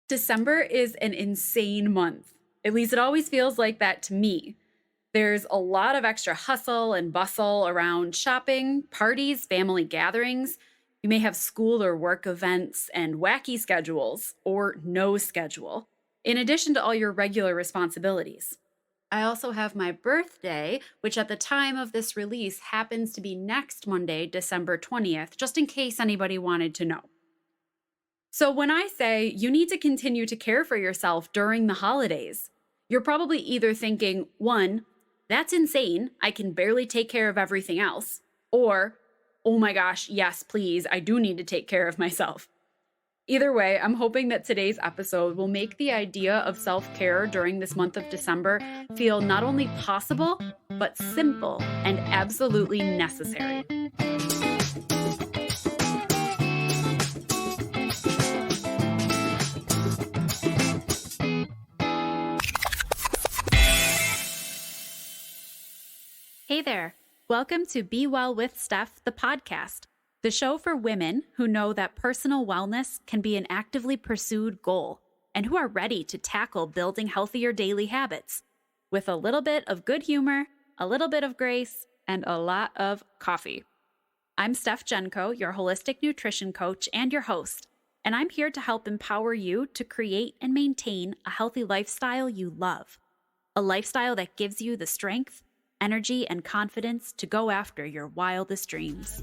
December is an insane month. At least it always feels like that to me. There's a lot of extra hustle and bustle around shopping, parties, family gatherings. You may have school or work events and wacky schedules, or no schedule, in addition to all your regular responsibilities. I also have my birthday, which at the time of this release happens to be next Monday, December 20th, just in case anybody wanted to know. So, when I say you need to continue to care for yourself during the holidays, you're probably either thinking, one, that's insane. I can barely take care of everything else. Or, oh my gosh, yes, please, I do need to take care of myself. Either way, I'm hoping that today's episode will make the idea of self care during this month of December feel not only possible, but simple and absolutely necessary. Hey there. Welcome to Be Well with Steph, the podcast, the show for women who know that personal wellness can be an actively pursued goal and who are ready to tackle building healthier daily habits with a little bit of good humor, a little bit of grace, and a lot of coffee. I'm Steph Genko, your holistic nutrition coach and your host, and I'm here to help empower you to create and maintain a healthy lifestyle you love, a lifestyle that gives you the strength, energy, and confidence to go after your wildest dreams.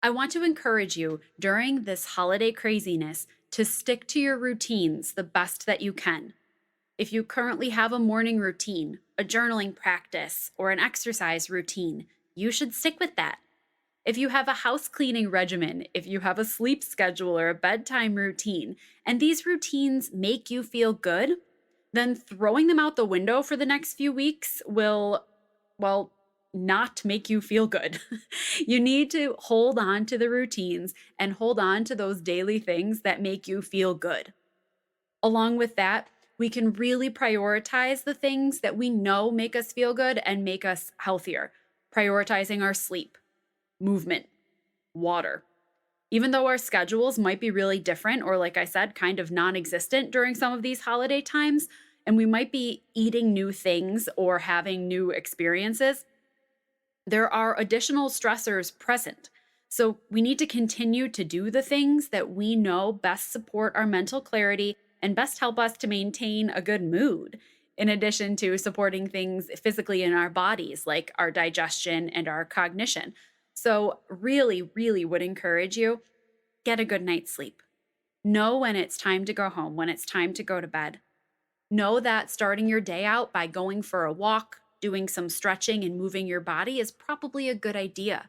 I want to encourage you during this holiday craziness to stick to your routines the best that you can. If you currently have a morning routine, a journaling practice, or an exercise routine, you should stick with that. If you have a house cleaning regimen, if you have a sleep schedule or a bedtime routine, and these routines make you feel good, then throwing them out the window for the next few weeks will, not make you feel good. You need to hold on to the routines and hold on to those daily things that make you feel good. Along with that, we can really prioritize the things that we know make us feel good and make us healthier, prioritizing our sleep, movement, water. Even though our schedules might be really different, or like I said, kind of non existent during some of these holiday times, and we might be eating new things or having new experiences, there are additional stressors present. So we need to continue to do the things that we know best support our mental clarity and best help us to maintain a good mood, in addition to supporting things physically in our bodies, like our digestion and our cognition. So really, really would encourage you, get a good night's sleep. Know when it's time to go home, when it's time to go to bed. Know that starting your day out by going for a walk, doing some stretching and moving your body is probably a good idea.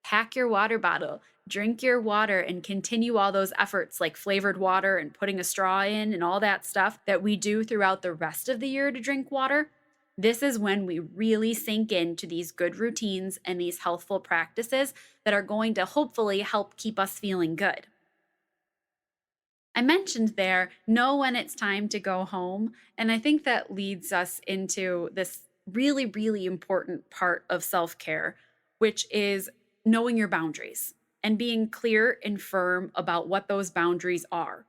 Pack your water bottle, drink your water, and continue all those efforts like flavored water and putting a straw in and all that stuff that we do throughout the rest of the year to drink water. This is when we really sink into these good routines and these healthful practices that are going to hopefully help keep us feeling good. I mentioned there, know when it's time to go home. And I think that leads us into this really, really important part of self-care, which is knowing your boundaries and being clear and firm about what those boundaries are.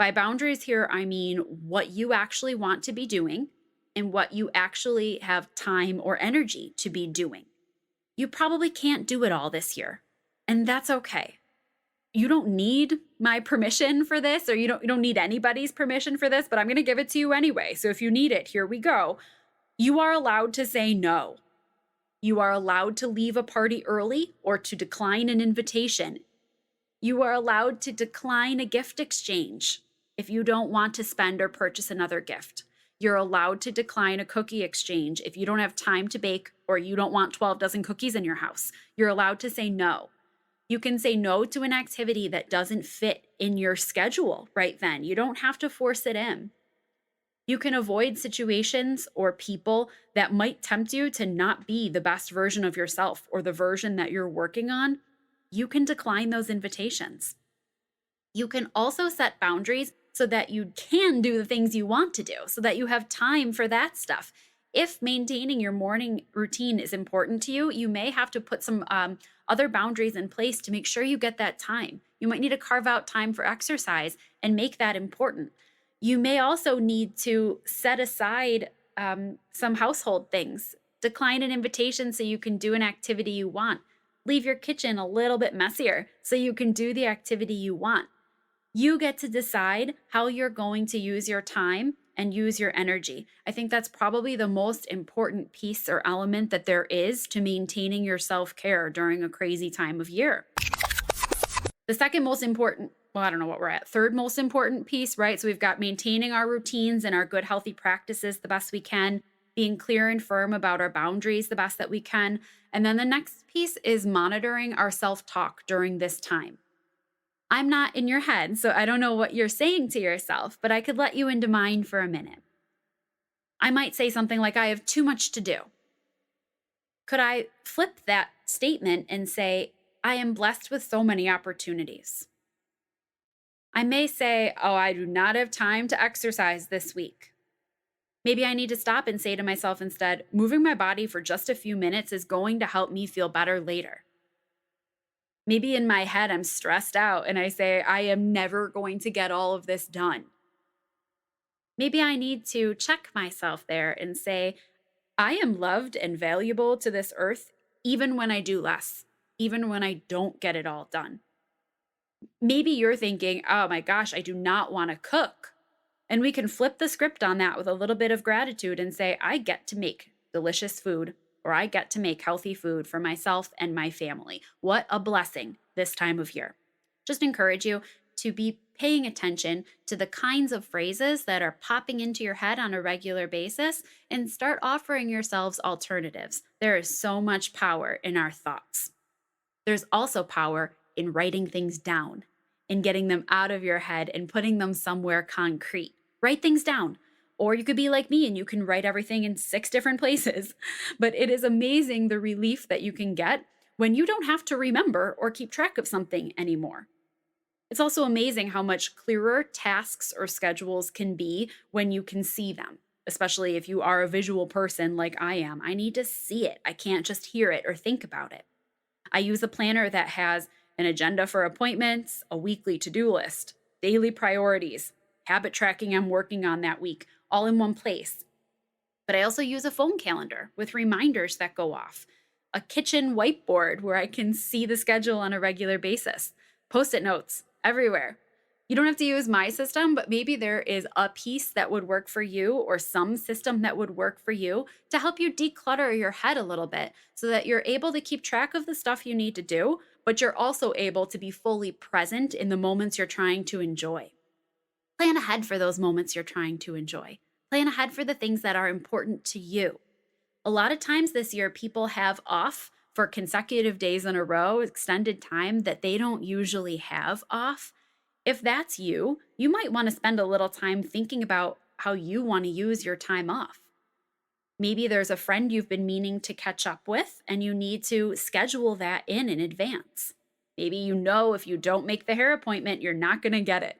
By boundaries here, I mean what you actually want to be doing and what you actually have time or energy to be doing. You probably can't do it all this year, and that's okay. You don't need my permission for this, or you don't need anybody's permission for this, but I'm going to give it to you anyway. So if you need it, here we go. You are allowed to say no. You are allowed to leave a party early or to decline an invitation. You are allowed to decline a gift exchange if you don't want to spend or purchase another gift. You're allowed to decline a cookie exchange if you don't have time to bake or you don't want 12 dozen cookies in your house. You're allowed to say no. You can say no to an activity that doesn't fit in your schedule right then. You don't have to force it in. You can avoid situations or people that might tempt you to not be the best version of yourself or the version that you're working on. You can decline those invitations. You can also set boundaries so that you can do the things you want to do, so that you have time for that stuff. If maintaining your morning routine is important to you, you may have to put some other boundaries in place to make sure you get that time. You might need to carve out time for exercise and make that important. You may also need to set aside some household things, decline an invitation so you can do an activity you want, leave your kitchen a little bit messier so you can do the activity you want. You get to decide how you're going to use your time and use your energy. I think that's probably the most important piece or element that there is to maintaining your self care during a crazy time of year. The second most important, well, I don't know what we're at, third most important piece, right? So we've got maintaining our routines and our good, healthy practices the best we can, being clear and firm about our boundaries the best that we can. And then the next piece is monitoring our self talk during this time. I'm not in your head, so I don't know what you're saying to yourself, but I could let you into mine for a minute. I might say something like, I have too much to do. Could I flip that statement and say, I am blessed with so many opportunities? I may say, oh, I do not have time to exercise this week. Maybe I need to stop and say to myself instead, moving my body for just a few minutes is going to help me feel better later. Maybe in my head, I'm stressed out and I say, I am never going to get all of this done. Maybe I need to check myself there and say, I am loved and valuable to this earth, even when I do less, even when I don't get it all done. Maybe you're thinking, oh my gosh, I do not want to cook. And we can flip the script on that with a little bit of gratitude and say, I get to make delicious food, or I get to make healthy food for myself and my family. What a blessing this time of year. Just encourage you to be paying attention to the kinds of phrases that are popping into your head on a regular basis and start offering yourselves alternatives. There is so much power in our thoughts. There's also power in writing things down and getting them out of your head and putting them somewhere concrete. Write things down. Or you could be like me and you can write everything in 6 different places. But it is amazing the relief that you can get when you don't have to remember or keep track of something anymore. It's also amazing how much clearer tasks or schedules can be when you can see them, especially if you are a visual person like I am. I need to see it. I can't just hear it or think about it. I use a planner that has an agenda for appointments, a weekly to-do list, daily priorities, habit tracking I'm working on that week, all in one place. But I also use a phone calendar with reminders that go off, a kitchen whiteboard where I can see the schedule on a regular basis, post-it notes everywhere. You don't have to use my system, but maybe there is a piece that would work for you or some system that would work for you to help you declutter your head a little bit so that you're able to keep track of the stuff you need to do, but you're also able to be fully present in the moments you're trying to enjoy. Plan ahead for those moments you're trying to enjoy. Plan ahead for the things that are important to you. A lot of times this year, people have off for consecutive days in a row, extended time that they don't usually have off. If that's you, you might want to spend a little time thinking about how you want to use your time off. Maybe there's a friend you've been meaning to catch up with, and you need to schedule that in advance. Maybe you know if you don't make the hair appointment, you're not going to get it.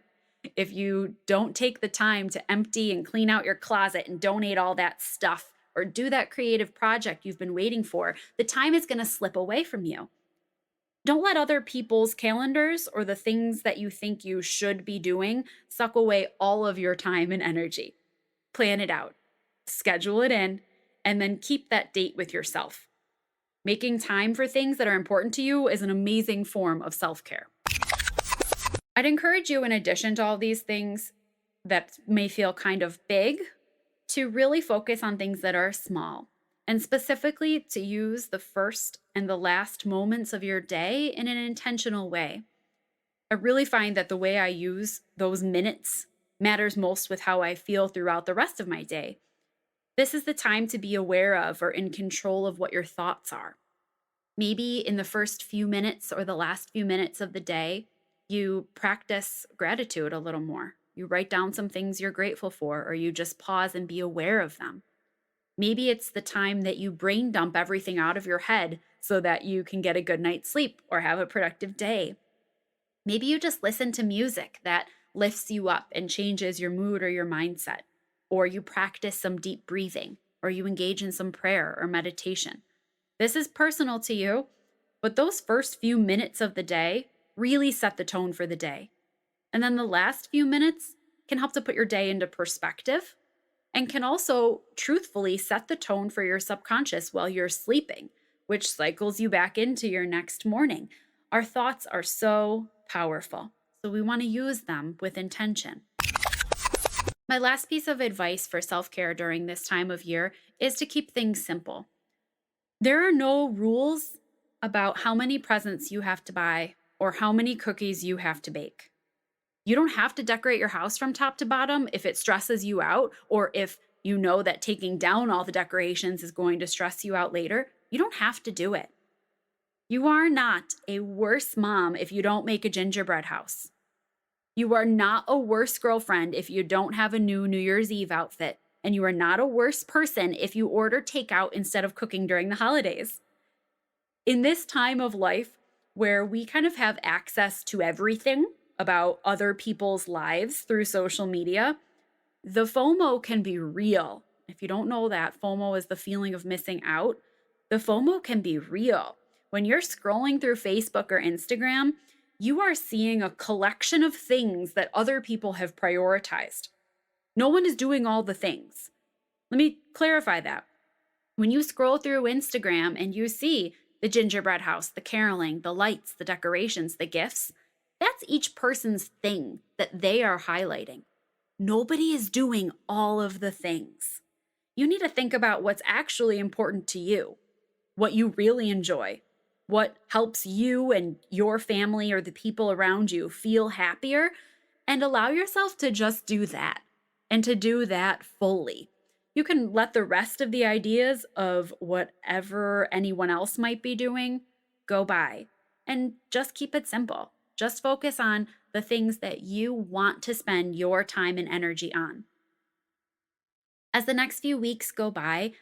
If you don't take the time to empty and clean out your closet and donate all that stuff or do that creative project you've been waiting for, the time is going to slip away from you. Don't let other people's calendars or the things that you think you should be doing suck away all of your time and energy. Plan it out, schedule it in, and then keep that date with yourself. Making time for things that are important to you is an amazing form of self-care. I'd encourage you, in addition to all these things that may feel kind of big, to really focus on things that are small, and specifically to use the first and the last moments of your day in an intentional way. I really find that the way I use those minutes matters most with how I feel throughout the rest of my day. This is the time to be aware of or in control of what your thoughts are. Maybe in the first few minutes or the last few minutes of the day, you practice gratitude a little more. You write down some things you're grateful for, or you just pause and be aware of them. Maybe it's the time that you brain dump everything out of your head so that you can get a good night's sleep or have a productive day. Maybe you just listen to music that lifts you up and changes your mood or your mindset, or you practice some deep breathing. or you engage in some prayer or meditation. This is personal to you, but those first few minutes of the day really set the tone for the day. And then the last few minutes can help to put your day into perspective and can also truthfully set the tone for your subconscious while you're sleeping, which cycles you back into your next morning. Our thoughts are so powerful, so we want to use them with intention. My last piece of advice for self-care during this time of year is to keep things simple. There are no rules about how many presents you have to buy or how many cookies you have to bake. You don't have to decorate your house from top to bottom if it stresses you out, or if you know that taking down all the decorations is going to stress you out later. You don't have to do it. You are not a worse mom if you don't make a gingerbread house. You are not a worse girlfriend if you don't have a new New Year's Eve outfit. And you are not a worse person if you order takeout instead of cooking during the holidays. In this time of life where we kind of have access to everything about other people's lives through social media, the FOMO can be real. If you don't know that, FOMO is the feeling of missing out. The FOMO can be real. When you're scrolling through Facebook or Instagram, you are seeing a collection of things that other people have prioritized. No one is doing all the things. Let me clarify that. When you scroll through Instagram and you see the gingerbread house, the caroling, the lights, the decorations, the gifts, that's each person's thing that they are highlighting. Nobody is doing all of the things. You need to think about what's actually important to you, what you really enjoy, what helps you and your family or the people around you feel happier, and allow yourself to just do that, and to do that fully. You can let the rest of the ideas of whatever anyone else might be doing go by, and just keep it simple. Just focus on the things that you want to spend your time and energy on. As the next few weeks go by,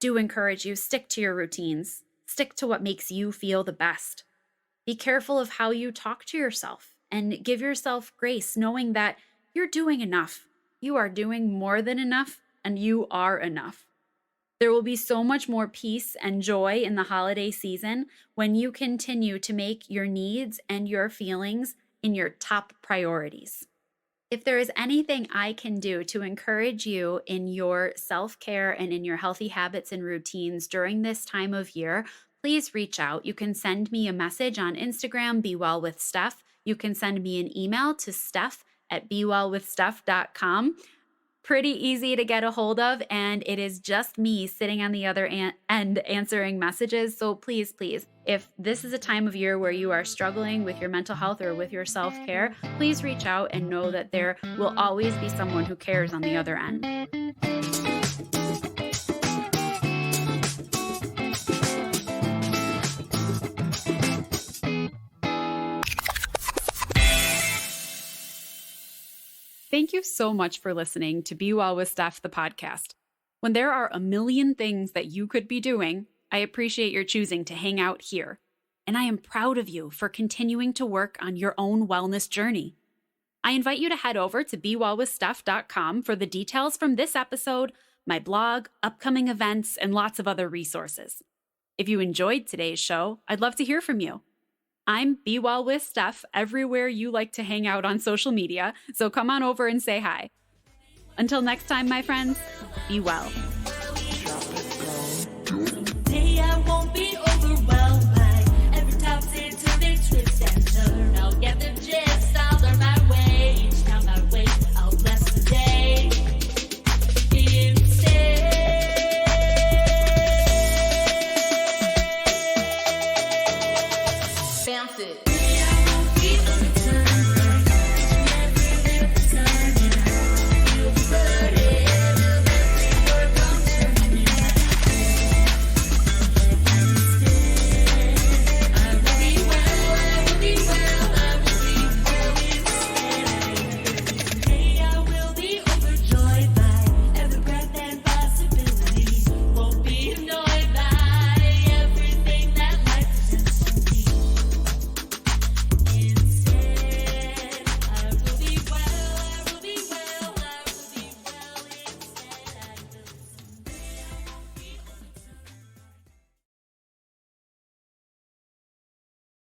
do encourage you, stick to your routines. Stick to what makes you feel the best. Be careful of how you talk to yourself and give yourself grace, knowing that you're doing enough. You are doing more than enough, and you are enough. There will be so much more peace and joy in the holiday season when you continue to make your needs and your feelings in your top priorities. If there is anything I can do to encourage you in your self-care and in your healthy habits and routines during this time of year, please reach out. You can send me a message on Instagram, Be Well with Steph. You can send me an email to steph@bewellwithsteph.com. Pretty easy to get a hold of, and it is just me sitting on the other end answering messages. So please, if this is a time of year where you are struggling with your mental health or with your self-care, please reach out and know that there will always be someone who cares on the other end. Thank you so much for listening to Be Well with Steph, the podcast. When there are a million things that you could be doing, I appreciate your choosing to hang out here. And I am proud of you for continuing to work on your own wellness journey. I invite you to head over to bewellwithsteph.com for the details from this episode, my blog, upcoming events, and lots of other resources. If you enjoyed today's show, I'd love to hear from you. I'm Be Well with Steph everywhere you like to hang out on social media, so come on over and say hi. Until next time, my friends, be well.